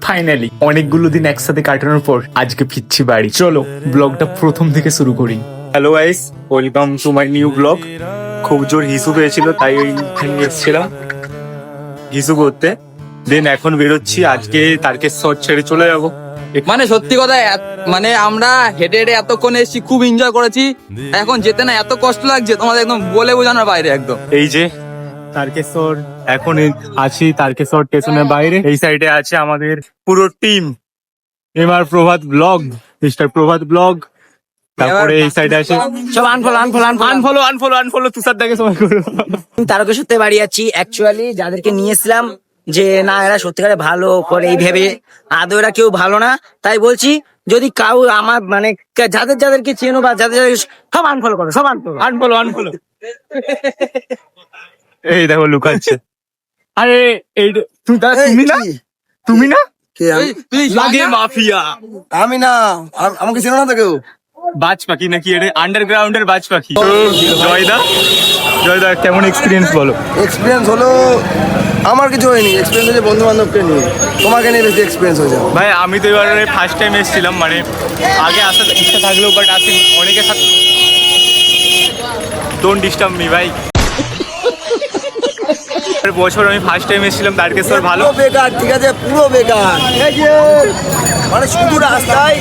Finally অনেকগুলো দিন একসাথে কাটানোর পর আজকে ফিরছি বাড়ি। চলো ব্লগটা প্রথম থেকে শুরু করি। Hello guys, welcome to my new blog. খুব জোর হিসু পেয়েছিল তাই এসেছিলাম হিসু করতে। দেন এখন বেরোচ্ছি, আজকে তারকেশ্বর ছেড়ে চলে যাবো। মানে সত্যি কথা মানে আমরা হেঁটে হেঁটে এতক্ষণ এসেছি, খুব এনজয় করেছি। এখন যেতে না এত কষ্ট লাগছে, তোমাদের একদম বলে বোঝানোর বাইরে একদম। এই যে তারকেশ্বর, এখন আছি তারকেশ্বর স্টেশনের বাইরে। এই সাইডে আছে আমাদের পুরো টিম, এমআর প্রভাত ব্লগ, মিস্টার প্রভাত ব্লগ। তারপরে এই সাইডে আছে সব আনফলো তুষার দাকে সবাই করো। তারকেশ্বরতে বাড়ি যাচ্ছি। অ্যাকচুয়ালি যাদেরকে নিয়েছিলাম যে না এরা সত্যিকারে ভালো করে এই ভেবে, আদৌ এরা কেউ ভালো না। তাই বলছি যদি কাউ আমার মানে যাদেরকে চেনো বা যাদের সব আনফলো করো, সব আনফলো এই দেখো লুকাচ্ছে। আরে এই তুমি না লাগে মাফিয়া। আমি না, আমাকে চেনো না তো কেউ। বাজ পাখি নাকি এটা আন্ডারগ্রাউন্ডের বাজ পাখি। জয়দা কেমন এক্সপিরিয়েন্স বলো? এক্সপিরিয়েন্স হলো আমার কিছু হয়নি, এক্সপিরিয়েন্স হয়েছে বন্ধু বান্ধবকে নিয়ে, তোমাকে নিয়ে বেশি এক্সপিরিয়েন্স হয়েছে। ভাই আমি তো এবারে ফার্স্ট টাইম এসেছিলাম, মানে আগে আসার ইচ্ছা থাকলেও বাট আসিনি। অনেকের সাথে ডোন্ট ডিস্টার্ব মি ভাই। বছর আমি ফার্স্ট টাইম এসেছিলাম তারকেশ্বর। ভালো বেকার, ঠিক আছে, পুরো বেকার। মানে শুধু রাস্তায়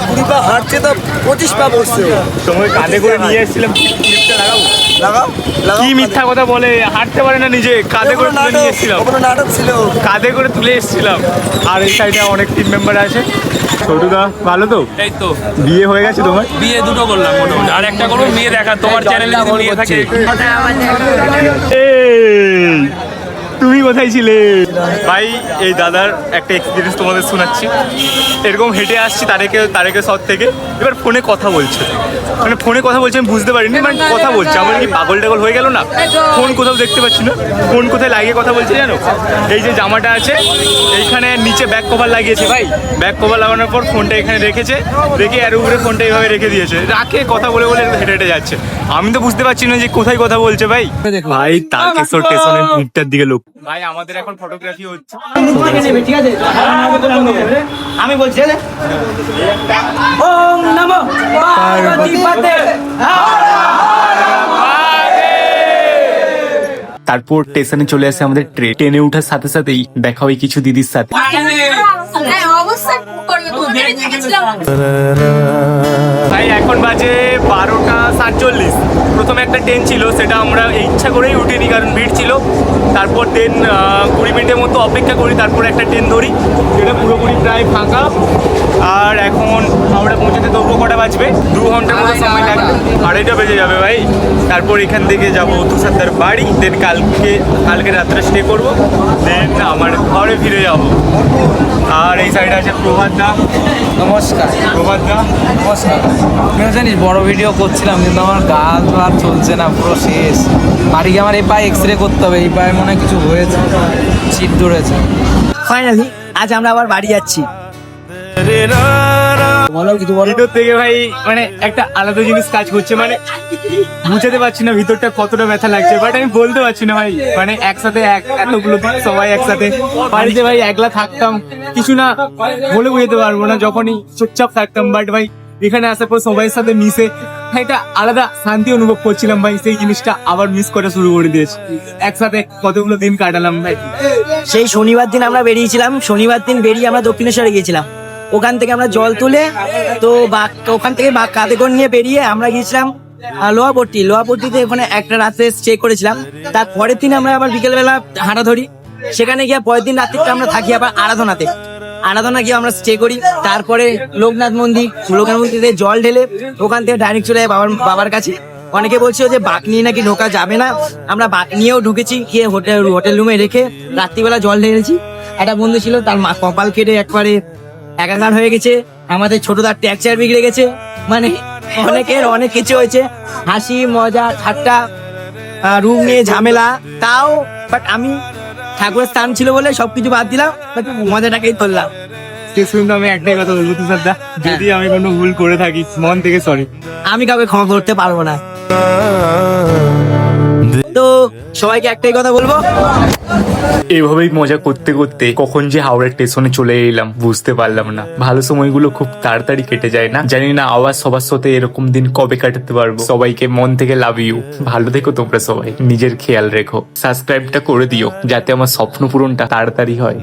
20 পা হাঁটছে তো 25 পা বসছে। তোমাকে কাঁধে করে নিয়ে এসেছিলাম, ক্লিপটা লাগাবো। লাগাও কি মিথ্যা কথা বলে, হাঁটতে পারে না নিজে, কাঁধে করে তুলে নিয়ে এসেছিলাম। নাটক ছিল, কাঁধে করে তুলে এসেছিলাম। আর এই সাইডে অনেক টিম মেম্বার আছে। ছোটুদা ভালো তো? এই তো বিয়ে হয়ে গেছে তোমার? বিয়ে দুটো করলাম মোটামুটি, আর একটা করবো মেয়ে দেখা। তোমার চ্যানেলে যদি মেয়ে থাকে। এই, তুমি কোথায় ছিলে ভাই? এই দাদার একটা এক্সপিরিয়েন্স তোমাদের শোনাচ্ছি। এরকম হেঁটে আসছি তারকেশ্বর থেকে, এবার ফোনে কথা বলছে, মানে ফোনে কথা বলছে, আমি বুঝতে পারিনি, মানে কথা বলছে। আমার কি পাগল টাগল হয়ে গেল না? ফোন কোথাও দেখতে পাচ্ছি না, ফোন কোথায় লাগিয়ে কথা বলছে জানো? এই যে জামাটা আছে এইখানে নিচে ব্যাক কভার লাগিয়েছে ভাই। ব্যাক কভার লাগানোর পর ফোনটা এখানে রেখেছে, রেখে এর উপরে ফোনটা এইভাবে রেখে দিয়েছে, রাখে কথা বলে বলে হেঁটে হেঁটে যাচ্ছে। আমি তো বুঝতে পারছি না যে কোথায় কথা বলছে ভাই। ভাই তারকেশ্বর স্টেশনের ভিড়টার দিকে লোক। ভাই আমাদের এখন ফটোগ্রাফি হচ্ছে। ঠিক আছে আমি বলছি ওম নমো পার্বতীপতে। তারপর স্টেশনে চলে আসে আমাদের ট্রেন। ট্রেনে ওঠার সাথে সাথেই দেখা হয় কিছু দিদির সাথে। ভাই এখন বাজে 12:47। প্রথমে একটা ট্রেন ছিল, সেটা আমরা ইচ্ছা করেই উঠিনি কারণ ভিড় ছিল। তারপর ট্রেন 20 মিনিটের মতো অপেক্ষা করি, তারপর একটা ট্রেন ধরি যেটা পুরোপুরি প্রায় ফাঁকা। আর এখন আমরা পৌঁছতে তবুও কটা বাজবে, 2 ঘন্টার মতো সময় লাগবে, 2:30 বেজে যাবে ভাই। তারপর এখান থেকে যাবো তুষারদার বাড়ি। দেন কালকে রাত্রে স্টে করবো, দেন আমার ঘরে ফিরে যাব। আর এই সাইডে আছে প্রভাত দা। নমস্কার। প্রভাত দা নমস্কার। কেন জানিস বড় ভিডিও করছিলাম কিন্তু আমার গাল আর চলছে না, পুরো শেষ। বাড়ি গিয়ে আমার এই পায়ে এক্সরে করতে হবে, এই পায়ে মনে হয় কিছু হয়েছে, চিট ধরেছে। ফাইনালি আজ আমরা আবার বাড়ি যাচ্ছি। বলো কিছু বলো। ভিতর থেকে ভাই মানে একটা আলাদা জিনিস কাজ করছে, মানে বুঝাতে পারছি না ভিতরটা কতটা ব্যথা লাগছে, বাট আমি বলতে পারছি না ভাই। মানে একসাথে এতগুলো দিন সবাই একসাথে বাড়িতে ভাই একলা থাকতাম, কিছু না বলে বুঝতে পারবো না, যখনই চুপচাপ থাকতাম। বাট ভাই এখানে আসার পর সবাইয়ের সাথে মিশে একটা আলাদা শান্তি অনুভব করছিলাম ভাই। সেই জিনিসটা আবার মিস করা শুরু করে দিয়েছি। একসাথে কতগুলো দিন কাটালাম ভাই। সেই শনিবার দিন আমরা বেরিয়েছিলাম, শনিবার দিন বেরিয়ে আমরা দক্ষিণেশ্বরে গিয়েছিলাম। ওখান থেকে আমরা জল তুলে তো ওখান থেকে কাঁধে করে নিয়ে বেরিয়ে আমরা গিয়েছিলাম লোহাপট্টিতে। ওখানে একটা রাতে স্টে করেছিলাম। তার পরের দিন আমরা আবার বিকেলবেলা হাঁটা ধরি। সেখানে গিয়ে পরের দিন রাত্রিটা আমরা থাকি আবার আরাধনা গিয়ে আমরা স্টে করি। তারপরে লোকনাথ মন্দিরে জল ঢেলে ওখান থেকে ডাইরেক্ট চলে যায় বাবার কাছে। অনেকে বলছিল যে বাঁক নিয়ে নাকি ঢোকা যাবে না, আমরা বাঁক নিয়েও ঢুকেছি, গিয়ে হোটেল রুমে রেখে রাত্রিবেলা জল ঢেলেছি। একটা বন্ধু ছিল, তার মা কপাল কেটে একবারে একাকার হয়ে গেছে। আমাদের ছোটদার ট্যাক্সার বিগড়ে গেছে, মানে অনেকের অনেক কিছু হয়েছে, হাসি মজা ঠাট্টা, রুম নিয়ে ঝামেলা। তাও বাট আমি ঠাকুরের স্থান ছিল বলে সবকিছু বাদ দিলাম, বাট মজাটাকেই ধরলাম। আমি একটাই কথা বলবো তুষারদা, যদি আমি কোনো ভুল করে থাকি মন থেকে সরি। আমি কাউকে ক্ষমা করতে পারবো না। তো সবাইকে একটাই কথা বলবো, এভাবেই মজা করতে করতে কখন যে হাওড়া স্টেশনে চলে এলাম বুঝতে পারলাম না। ভালো সময়গুলো খুব তাড়াতাড়ি কেটে যায় না? জানি না আবার সবার সাথে এরকম দিন কবে কাটাতে পারবো। সবাইকে মন থেকে লাভ ইউ। ভালো থেকো তোমরা সবাই, নিজের খেয়াল রেখো, সাবস্ক্রাইবটা করে দিও যাতে আমার স্বপ্ন পূরণটা তাড়াতাড়ি হয়।